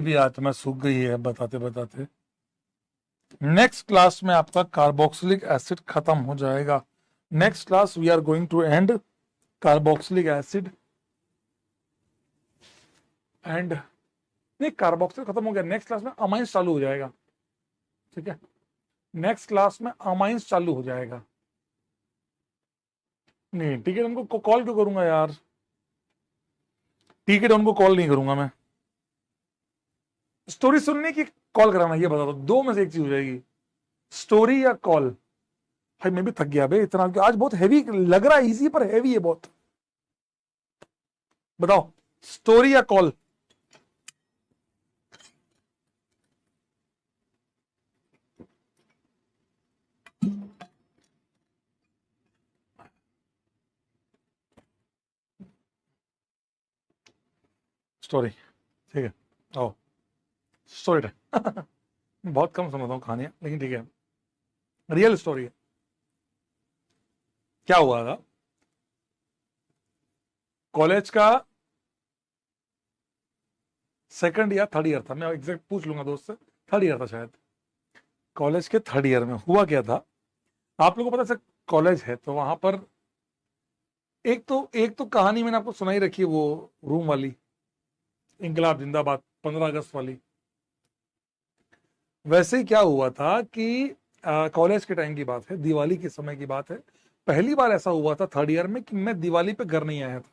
भी आत्मा सूख गई है बताते बताते। नेक्स्ट क्लास में आपका कार्बोक्सिलिक एसिड खत्म हो जाएगा। Next class we are going to end carboxylic acid end नहीं, कार्बोक्सिल खत्म हो गया। नेक्स्ट क्लास में अमाइंस चालू हो जाएगा। ठीक है, नेक्स्ट क्लास में अमाइंस चालू हो जाएगा। नहीं, टिकट उनको कॉल क्यों करूंगा यार, टिकट उनको कॉल नहीं करूंगा मैं। स्टोरी सुनने की कॉल कराना, ये बता दो, दो में से एक चीज हो जाएगी, स्टोरी या कॉल। भाई मैं भी थक गया भाई, इतना आज बहुत हैवी लग रहा है, इजी पर हैवी है बहुत। बताओ, स्टोरी या कॉल। स्टोरी, ठीक है, आओ स्टोरी टाइम। बहुत कम समझता हूँ कहानियां, लेकिन ठीक है, रियल स्टोरी है। क्या हुआ था, कॉलेज का सेकंड या थर्ड ईयर था, मैं एग्जैक्ट पूछ लूंगा दोस्त से, थर्ड ईयर था शायद। कॉलेज के थर्ड ईयर में हुआ क्या था, आप लोगों को पता है कॉलेज है तो वहां पर एक तो कहानी मैंने आपको सुनाई रखी है, वो रूम वाली, इंकलाब जिंदाबाद 15 अगस्त वाली। वैसे ही क्या हुआ था कि कॉलेज के टाइम की बात है, दिवाली के समय की बात है। पहली बार ऐसा हुआ था थर्ड ईयर में कि मैं दिवाली पे घर नहीं आया था,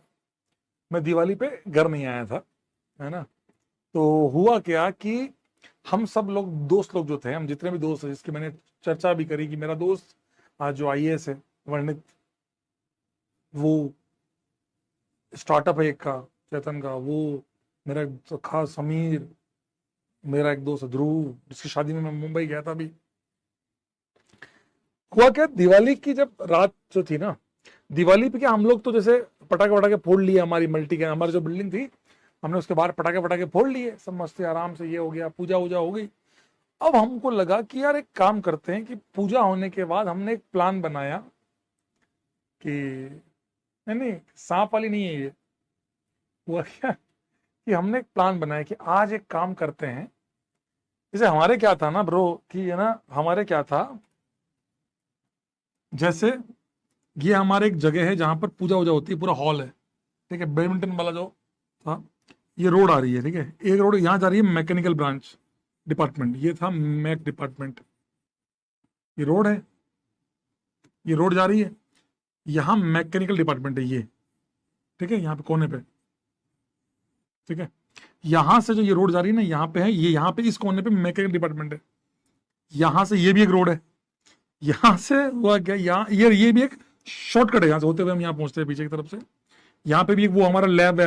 मैं दिवाली पे घर नहीं आया था, है ना। तो हुआ क्या कि हम सब लोग, दोस्त लोग जो थे, हम जितने भी दोस्त हैं जिसकी मैंने चर्चा भी करी कि मेरा दोस्त आज जो आईएएस है वर्णित, वो स्टार्टअप है एक का, चेतन का, वो मेरा एक खास समीर, मेरा एक दोस्त ध्रुव जिसकी शादी में मैं मुंबई गया था अभी। हुआ क्या, दिवाली की जब रात जो थी ना, दिवाली पे क्या हम लोग तो जैसे पटाखे वटाखे फोड़ लिए, हमारी मल्टी के हमारी जो बिल्डिंग थी, हमने उसके बाहर पटाखे वटाखे फोड़ लिए, सब मस्ती आराम से, ये हो गया, पूजा वूजा हो गई। अब हमको लगा कि यार एक काम करते हैं कि पूजा होने के बाद हमने एक प्लान बनाया कि नहीं नहीं, सांप वाली नहीं है ये। हुआ क्या कि हमने एक प्लान बनाया कि आज एक काम करते हैं, जैसे हमारे क्या था ना ब्रो, कि है ना, हमारे क्या था, जैसे ये हमारे एक जगह है जहां पर पूजा वूजा होती है, पूरा हॉल है, ठीक है, बैडमिंटन वाला जो था, ये रोड आ रही है, ठीक है, एक रोड यहाँ जा रही है मैकेनिकल ब्रांच डिपार्टमेंट, ये था मैक डिपार्टमेंट, ये रोड है, ये रोड जा रही है, यहाँ मैकेनिकल डिपार्टमेंट है ये, ठीक है, यहाँ पे कोने पे, ठीक है, यहां से जो ये रोड जा रही है ना, यहाँ पे है ये, यहाँ पे इस कोने पे मैकेनिकल डिपार्टमेंट है, यहां से ये भी एक रोड है, यहां से हुआ क्या, यहाँ ये भी एक शॉर्टकट है, यहाँ से होते हुए हम यहाँ पहुंचते हैं पीछे की तरफ से। यहाँ पे भी एक वो हमारा लैब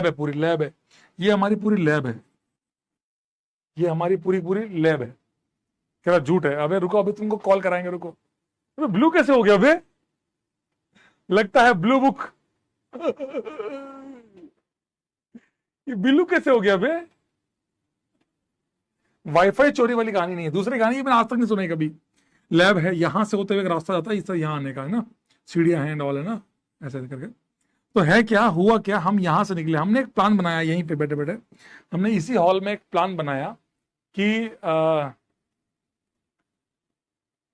है पूरी लैब है, ये हमारी पूरी लैब है, ये हमारी पूरी पूरी लैब है। कह रहा झूठ है, अबे रुको, अभी तुमको कॉल कराएंगे, रुको। अबे ब्लू कैसे हो गया अबे, लगता है ब्लू बुक। ये ब्लू कैसे हो गया अबे, वाईफाई चोरी वाली कहानी नहीं है, दूसरी कहानी मैंने आज तक नहीं सुनाई कभी। लैब है, यहां से होते हुए एक रास्ता जाता है, इस तरह यहाँ आने का है ना, सीढ़ियां हैं एंड ऑल है ना, ऐसे करके। तो है क्या, हुआ क्या, हम यहां से निकले, हमने एक प्लान बनाया यहीं पे बैठे बैठे, हमने इसी हॉल में एक प्लान बनाया कि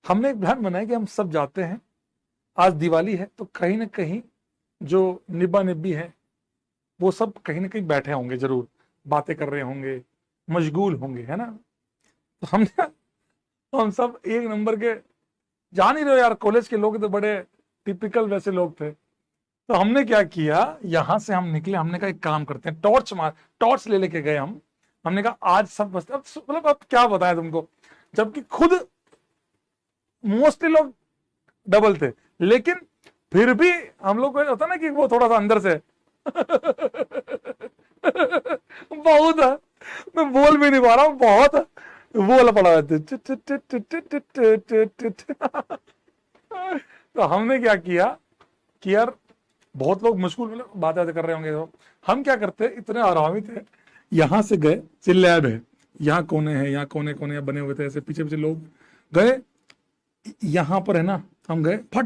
हमने एक प्लान बनाया कि हम सब जाते हैं, आज दिवाली है तो कहीं ना कहीं जो निब्बा निब्बी है वो सब कहीं ना कहीं बैठे होंगे जरूर, बातें कर रहे होंगे, मशगूल होंगे, है ना। तो हमने, तो हम सब एक नंबर के, जान ही रहे हो यार, कॉलेज के लोग तो बड़े टिपिकल वैसे लोग थे। तो हमने क्या किया, यहां से हम निकले, हमने कहा एक काम करते हैं, टॉर्च ले लेके गए हम। हमने कहा आज सब बस, अब मतलब अब क्या बताएं तुमको, जबकि खुद मोस्टली लोग डबल थे, लेकिन फिर भी हम लोग को होता ना कि वो थोड़ा सा अंदर से बहुत है, मैं बोल भी नहीं पा रहा हूँ, बहुत वो वाला पड़ा है। तो हमने क्या किया कि यार बहुत लोग मुश्किल मतलब बातें कर रहे होंगे, तो हम क्या करते, इतने आरामी थे, यहां से गए, लैब है, यहाँ कोने हैं, यहाँ कोने कोने बने हुए थे, ऐसे पीछे पीछे लोग गए, यहां पर है ना, हम गए फट,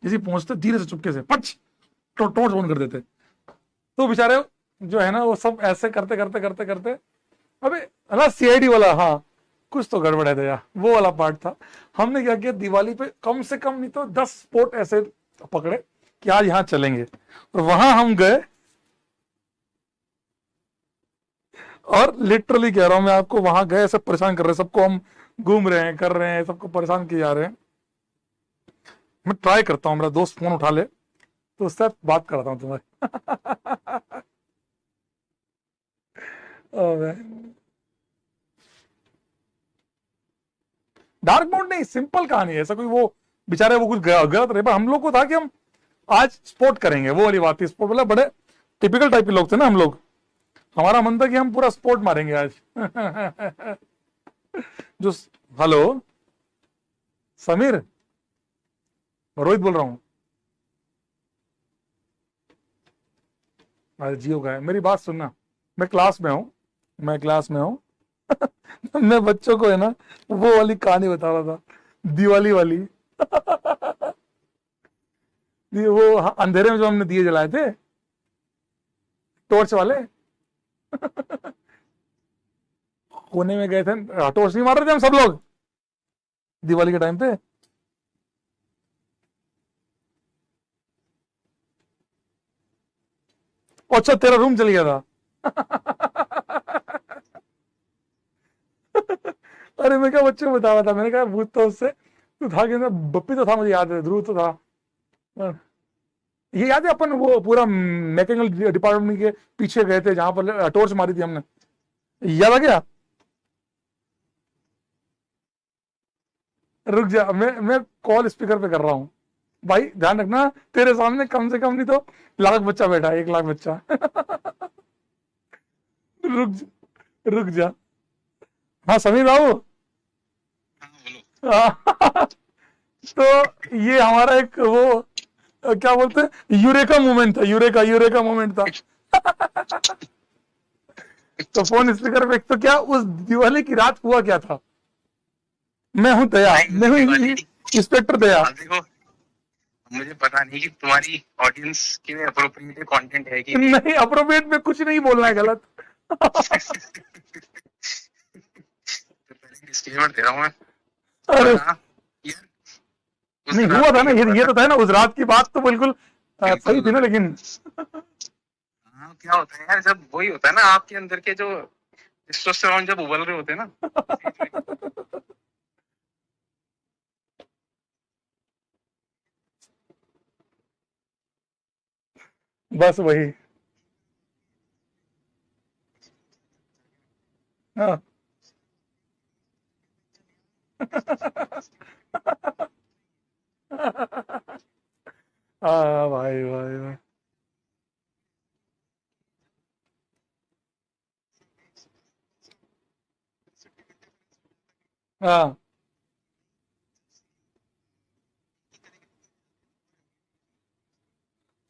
जैसे पहुंचते धीरे से चुपके से पच टॉर्च ऑन कर देते। तो बेचारे जो है ना, वो सब ऐसे करते करते करते करते अबे अला सीआईडी वाला, हाँ कुछ तो गड़बड़ है दया, वो वाला पार्ट था। हमने क्या किया, दिवाली पे कम से कम नहीं तो 10 स्पॉट ऐसे पकड़े कि आज यहाँ चलेंगे, और वहां हम गए। और लिटरली कह रहा हूं मैं आपको, वहां गए सब परेशान कर रहे हैं सबको, हम घूम रहे हैं, कर रहे हैं, सबको परेशान किए जा रहे हैं। मैं ट्राई करता हूँ मेरा दोस्त फोन उठा ले तो उससे बात करता हूँ तुम्हारी। डार्क मोड नहीं, सिंपल कहानी है, ऐसा कोई वो बेचारे वो कुछ गलत रहे, पर हम लोग को था कि हम आज स्पोर्ट करेंगे, वो वाली बात थी। स्पोर्ट मतलब बड़े टिपिकल टाइप के लोग थे ना हम लोग, हमारा मन था कि हम पूरा स्पोर्ट मारेंगे आज। जो हेलो समीर, रोहित बोल रहा हूँ। अरे जियो का है, मेरी बात सुनना, मैं क्लास में हूँ, मैं क्लास में हूँ। मैं बच्चों को है ना वो वाली कहानी बता रहा था, दिवाली वाली। ये वो अंधेरे में जो हमने दिए जलाए थे, टॉर्च वाले, कोने में गए थे, टॉर्च नहीं मार रहे थे हम सब लोग दिवाली के टाइम पे। अच्छा तेरा रूम चल गया था। अरे मैं क्या बच्चों को बता रहा था, मैंने कहा भूत तो उससे तो था कि ना, बप्पी तो था, मुझे याद है, ध्रुव तो था। ये याद है अपन वो पूरा मैकेनिकल डिपार्टमेंट के पीछे गए थे जहां पर टॉर्च मारी थी हमने, याद आ गया? रुक जा, मैं कॉल स्पीकर पे कर रहा हूँ भाई, ध्यान रखना, तेरे सामने कम से कम नहीं तो लाख बच्चा बैठा है, 1 लाख बच्चा। रुक रुक जा। हाँ समीर बाबू। हाँ, तो ये हमारा एक वो क्या बोलते हैं, यूरेका मोमेंट था, यूरेका यूरेका मोमेंट था। तो फोन स्पीकर पे, तो क्या उस दिवाली की रात हुआ क्या था? मैं हूं दया, मैं हूं इंस्पेक्टर दया। देखो, मुझे पता नहीं कि तुम्हारी ऑडियंस के लिए अप्रोप्रिएट कंटेंट है कि नहीं, अप्रोप्रिएट में कुछ नहीं बोलना है गलत। तो पहले डिस्क्लेमर दे रहा हूँ मैं। अरे हाँ यार, उस नहीं हुआ रात था में ना, ये हुआ ये था। तो था ना, उस रात की बात तो बिल्कुल सही बिल्कुल। थी ना, लेकिन हाँ, क्या होता है यार, जब वही होता है ना आपके अंदर के जो टेस्टोस्टेरोन जब उबल रहे होते हैं ना, बस वही। हाँ। हाँ भाई भाई भाई। हाँ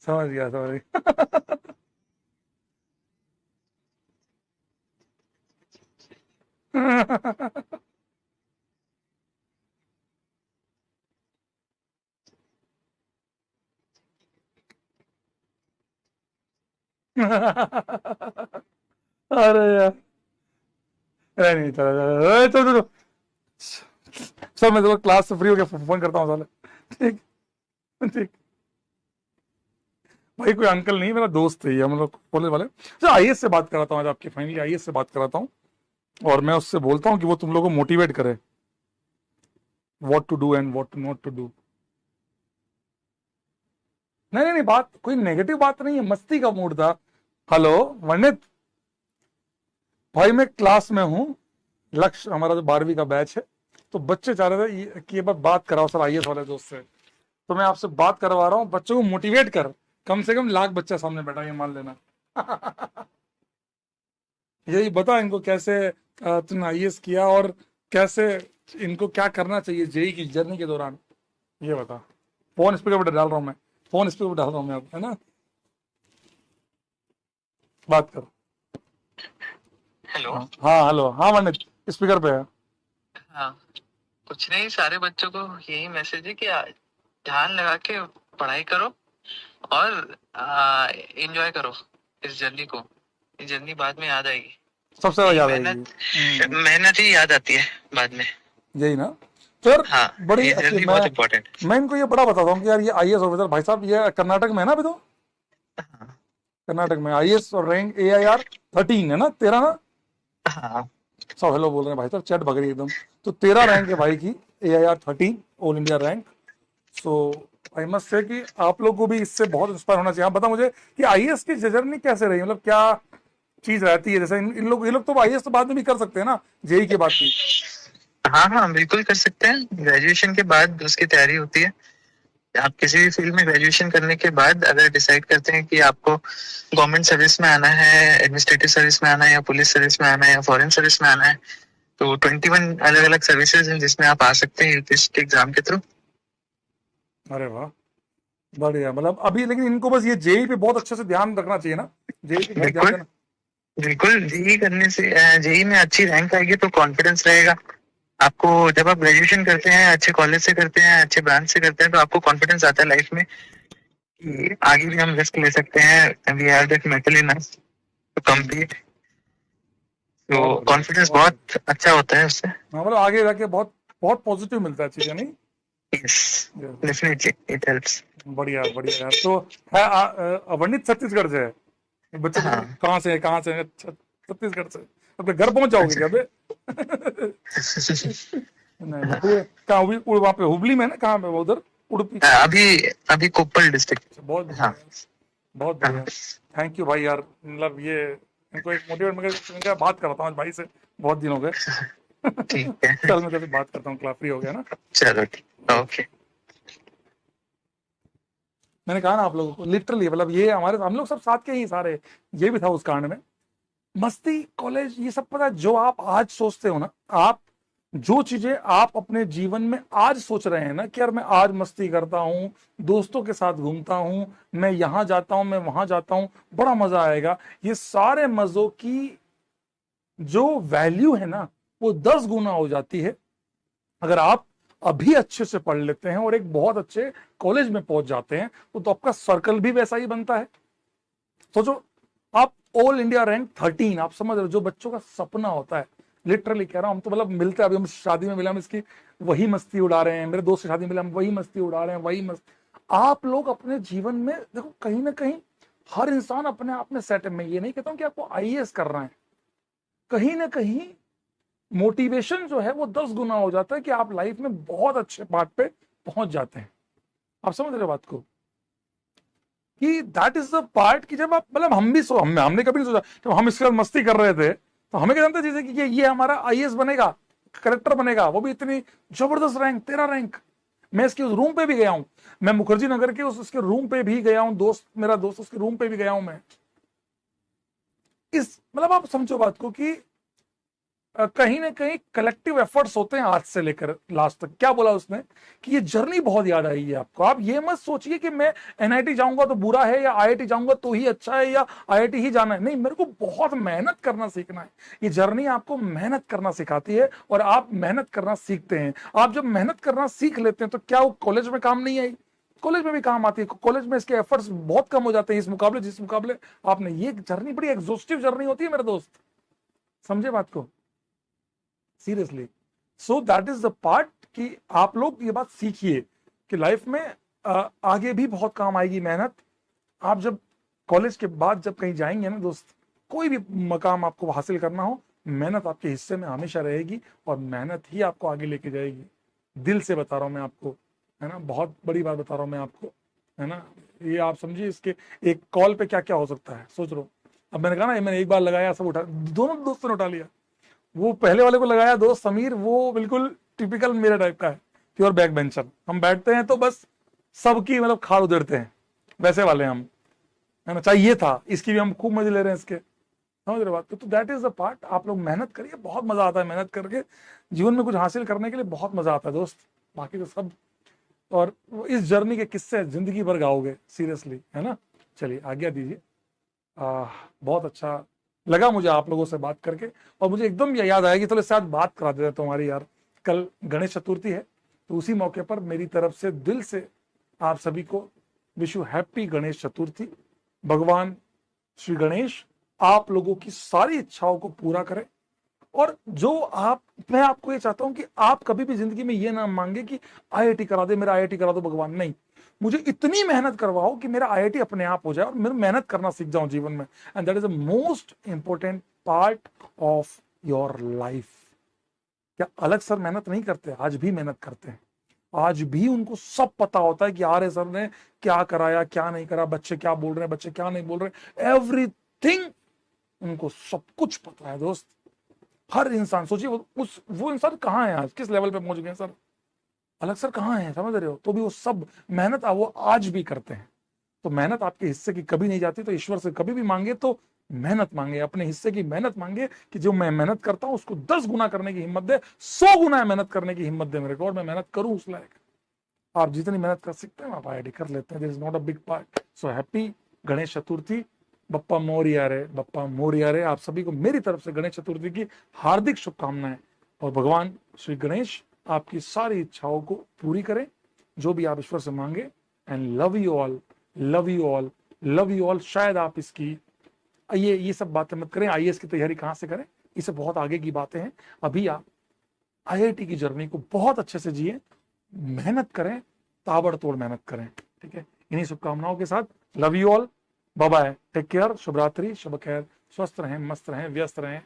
समझ गया, समझ गया। अरे यार, नहीं नहीं, चलो चलो, चलो चलो। सर मैं तो क्लास से फ्री होकर फोन करता हूँ साले। ठीक। ठीक। भाई कोई अंकल नहीं, मेरा दोस्त है ये, हम लोग कॉलेज वाले। सर आईएएस से बात कराता हूँ आज, आपकी फाइनली आईएएस से बात कराता हूँ, और मैं उससे बोलता हूँ कि वो तुम लोगों को मोटिवेट करे, what to do and what to not to do. नहीं नहीं नहीं, बात कोई नेगेटिव बात नहीं है, मस्ती का मूड था। हेलो वंडित भाई, मैं क्लास में हूँ, लक्ष्य हमारा जो 12वीं का बैच है, तो बच्चे चाह रहे थे कि ये बात कराओ सर आईएएस वाले दोस्त से, तो मैं आपसे बात करवा रहा हूँ, बच्चों को मोटिवेट कर, कम से कम लाख बच्चा सामने बैठा, ये मान लेना। यही बता इनको कैसे तुमने आईएएस किया, और कैसे इनको क्या करना चाहिए जेई की जर्नी के दौरान, ये बता। फोन स्पीकर पर डाल रहा हूँ मैं, फोन स्पीकर पर डाल रहा हूँ मैं अब, है ना, बात कर। हेलो। हाँ हाँ हेलो, हाँ वंडित, स्पीकर पे है। हाँ, कुछ नहीं, सारे बच्चों को यही मैसेज है कि ध्यान लगा के पढ़ाई करो और एंजॉय करो इस जर्नी को। ये जर्नी बाद में याद आएगी। सबसे ज्यादा याद आएगी। मेहनत मेहनत ही याद आती है बाद में। यही ना। तो यार हाँ, बड़ी ये अच्छी, जर्नी बहुत इम्पोर्टेंट है। मैं इनको ये बड़ा बताता हूँ कि यार ये आईएएस ऑफिसर भाई साहब ये कर्नाटक में है ना अभी तो, हाँ कर्नाटक में आईएएस और रैंक AIR 13 है ना, 13 ना। हाँ सब हेलो बोल रहे हैं भाई साहब, चैट भग रही है एकदम। तो 13 रैंक है भाई की, AIR 13 all India rank. So I must say कि आप लोग को भी इससे बहुत इंस्पायर होना चाहिए। आप बता मुझे कि आईएएस की जर्नी कैसे रही, मतलब क्या चीज रहती है, जैसे इन लोग, ये लोग तो आईएएस तो बाद में भी कर सकते हैं ना, जेई के बाद भी। हाँ हाँ, बिल्कुल कर सकते हैं। ग्रेजुएशन के बाद उसकी तैयारी होती है। आप किसी भी फील्ड में ग्रेजुएशन करने के बाद अगर डिसाइड करते हैं कि आपको गवर्नमेंट सर्विस में आना है, एडमिनिस्ट्रेटिव सर्विस में आना है, या पुलिस सर्विस में आना है, या फॉरेन सर्विस में आना है, तो 21 अलग अलग सर्विसेज हैं जिसमें आप आ सकते हैं यूपीएससी के एग्जाम के थ्रू। अरे वाह, बढ़िया। मतलब अभी लेकिन इनको बस ये जेई पे बहुत अच्छे से ध्यान रखना चाहिए ना, जेई पे बहुत ध्यान बिल्कुल देना। बिल्कुल, जेई करने से जेई में अच्छी रैंक आएगी तो कॉन्फिडेंस रहेगा आपको। जब आप ग्रेजुएशन करते हैं, अच्छे कॉलेज से करते हैं, अच्छे ब्रांच से करते हैं, तो आपको कॉन्फिडेंस आता है लाइफ में कि आगे भी हम रिस्क ले सकते हैं। We have that mental in us to compete. तो बहुत बढ़िया, कॉन्फिडेंस बहुत बढ़िया। बहुत अच्छा होता है उससे। हाँ, मतलब आगे जाके बहुत बहुत पॉजिटिव मिलता है चीजें, नहीं। Yes, Yes, definitely it helps. बढ़िया बढ़िया यार। तो है अवंडित छत्तीसगढ़ से है, ये बच्चे पूछे हाँ कहाँ से है, कहाँ से है? छत्तीसगढ़ से। अपने घर पहुंच जाओगे क्या बे? नहीं नहीं, तो कहाँ वहाँ पे हुबली में ना, कहाँ पे वो उधर, उड़पी। अभी अभी कोप्पल डिस्ट्रिक्ट। बहुत बढ़िया हाँ यार, बहुत बढ़िया। हाँ थैंक यू भाई यार, मतलब ये इनको एक मोटिवेट, मैं बात करता हूँ आज भाई से, बहुत दिन हो गए। ठीक है। कल मैं तेरे से बात करता हूँ, क्लास फ्री हो गया ना। चलो ठीक, ओके। ओके। मैंने कहा ना आप लोगों को, लिटरली मतलब ये हमारे, हम लोग सब साथ के ही सारे, ये भी था उस कांड में। मस्ती कॉलेज ये सब, पता है जो आप आज सोचते हो ना, आप जो चीजें आप अपने जीवन में आज सोच रहे हैं ना कि यार मैं आज मस्ती करता हूँ, दोस्तों के साथ घूमता हूँ, मैं यहाँ जाता हूँ, मैं वहां जाता हूँ, बड़ा मजा आएगा, ये सारे मजों की जो वैल्यू है ना, वो 10 गुना हो जाती है अगर आप अभी अच्छे से पढ़ लेते हैं और एक बहुत अच्छे कॉलेज में पहुंच जाते हैं, तो आपका सर्कल भी वैसा ही बनता है। सोचो, आप ऑल इंडिया रैंक 13, आप समझ रहे हो, जो बच्चों का सपना होता है, लिटरली कह रहा हूं, हम तो मतलब मिलते हैं, अभी हम शादी में मिले, हम इसकी वही मस्ती उड़ा रहे हैं, मेरे दोस्त की शादी में मिले, हम वही मस्ती उड़ा रहे हैं, वही मस्ती। आप लोग अपने जीवन में देखो, कहीं ना कहीं हर इंसान अपने आप में सेट है। मैं ये नहीं कहता हूं कि आपको आईएएस करना है, कहीं ना कहीं मोटिवेशन जो है वो 10 गुना हो जाता है कि आप लाइफ में बहुत अच्छे पार्ट पे पहुंच जाते हैं। आप समझ रहे हो बात को, कि दैट इज द पार्ट कि जब आप, मतलब हम भी हमने कभी नहीं सोचा, जब हम इसके साथ मस्ती कर रहे थे तो हमें क्या जानते थे जैसे कि ये हमारा आईएएस बनेगा, कलेक्टर बनेगा, वो भी इतनी जबरदस्त रैंक, 13 रैंक। मैं इसके उस रूम पे भी गया हूं, मैं मुखर्जी नगर के उसके रूम पे भी गया हूं, दोस्त मेरा दोस्त, उसके रूम पे भी गया हूं मैं। इस मतलब आप समझो बात को कि कहीं ना कहीं कलेक्टिव एफर्ट्स होते हैं आज से लेकर लास्ट तक। क्या बोला उसने कि ये जर्नी बहुत याद आई है आपको। आप ये मत सोचिए कि मैं एनआईटी जाऊंगा तो बुरा है, या आईआईटी जाऊंगा तो ही अच्छा है, या आईआईटी ही जाना है। नहीं, मेरे को बहुत मेहनत करना सीखना है। ये जर्नी आपको मेहनत करना सिखाती है, और आप मेहनत करना सीखते हैं। आप जब मेहनत करना सीख लेते हैं तो क्या वो कॉलेज में काम नहीं आई? कॉलेज में भी काम आती है। कॉलेज में इसके एफर्ट्स बहुत कम हो जाते हैं इस मुकाबले, जिस मुकाबले आपने, ये जर्नी बड़ी एग्जॉस्टिव जर्नी होती है मेरे दोस्त, समझे बात को, seriously. So that is the part कि आप लोग ये बात सीखिए कि लाइफ में आगे भी बहुत काम आएगी मेहनत। आप जब कॉलेज के बाद जब कहीं जाएंगे ना दोस्त, कोई भी मकाम आपको हासिल करना हो, मेहनत आपके हिस्से में हमेशा रहेगी, और मेहनत ही आपको आगे लेके जाएगी। दिल से बता रहा हूं मैं आपको, है ना, बहुत बड़ी बात बता रहा हूं मैं आपको, है ना। ये आप समझिए, इसके एक कॉल पे क्या क्या हो सकता है, सोच लो। अब मैंने कहा ना, मैंने एक बार लगाया, सब उठा, दोनों दोस्तों ने उठा लिया। वो पहले वाले को लगाया दोस्त समीर, वो बिल्कुल टिपिकल मेरे टाइप का है, प्योर बैक बेंचर। हम बैठते हैं तो बस सबकी मतलब खाड़ उधेड़ते हैं, वैसे वाले हम, है ना। चाहिए ये था, इसकी भी हम खूब मजे ले रहे हैं इसके, समझ रहे बात। तो दैट इज द पार्ट। आप लोग मेहनत करिए, बहुत मजा आता है मेहनत करके, जीवन में कुछ हासिल करने के लिए बहुत मजा आता है दोस्त। बाकी तो सब, और इस जर्नी के किस्से जिंदगी भर गाओगे, सीरियसली, है ना। चलिए आज्ञा दीजिए। बहुत अच्छा लगा मुझे आप लोगों से बात करके, और मुझे एकदम ये याद आया कि चलो साथ बात करा देते तुम्हारी यार। कल गणेश चतुर्थी है, तो उसी मौके पर मेरी तरफ से दिल से आप सभी को विश यू हैप्पी गणेश चतुर्थी। भगवान श्री गणेश आप लोगों की सारी इच्छाओं को पूरा करे। और जो आप, मैं आपको ये चाहता हूं कि आप कभी भी जिंदगी में ये ना मांगे कि आईआईटी करा दे, मेरा आईआईटी करा दो भगवान, नहीं, मुझे इतनी मेहनत करवाओ कि मेरा आईआईटी अपने आप हो जाए और मैं मेहनत करना सीख जाऊं जीवन में। And that is the most important part of your life. क्या अलग सर मेहनत नहीं करते? आज भी मेहनत करते हैं, आज भी उनको सब पता होता है कि आर्य सर ने क्या कराया, क्या नहीं करा, बच्चे क्या बोल रहे हैं, बच्चे क्या नहीं बोल रहे, एवरीथिंग उनको सब कुछ पता है दोस्त। हर इंसान सोचिए वो इंसान कहाँ है आज, किस लेवल पे पहुंच गए हैं सर, अलग सर कहाँ है, समझ रहे हो? तो भी वो सब मेहनत वो आज भी करते हैं। तो मेहनत आपके हिस्से की कभी नहीं जाती। तो ईश्वर से कभी भी मांगे तो मेहनत मांगे, अपने हिस्से की मेहनत मांगे कि जो मैं मेहनत करता हूं उसको 10 गुना करने की हिम्मत दे, 100 गुना मेहनत करने की हिम्मत दे मेरे को, और मैं मेहनत करूं उस लायक। आप जितनी मेहनत कर सकते हैं आप आईआईटी कर लेते हैं। There is not a big part. So happy Ganesh Chaturthi, Bappa Morya रे, बप्पा मोरिया रे। आप सभी को मेरी तरफ से गणेश चतुर्थी की हार्दिक शुभकामनाएं, और भगवान श्री गणेश आपकी सारी इच्छाओं को पूरी करें जो भी आप ईश्वर से मांगे। And love you all, love you all, love you all. शायद आप इसकी ये सब बातें मत करें, आईएएस की तैयारी कहां से करें, ये सब बहुत आगे की बातें हैं। अभी आप आईआईटी की जर्नी को बहुत अच्छे से जिए, मेहनत करें, ताबड़तोड़ मेहनत करें, ठीक है? इन्हीं शुभकामनाओं के साथ love you all, bye bye, take care, शुभ रात्रि, शुभ खैर, स्वस्थ रहें, मस्त रहें, व्यस्त रहें,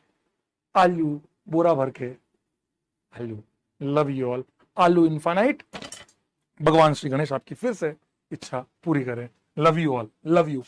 आलू बोरा भर के आलू। लव यू ऑल, आलू इनफाइनाइट। भगवान श्री गणेश आपकी फिर से इच्छा पूरी करें। Love you all, love you.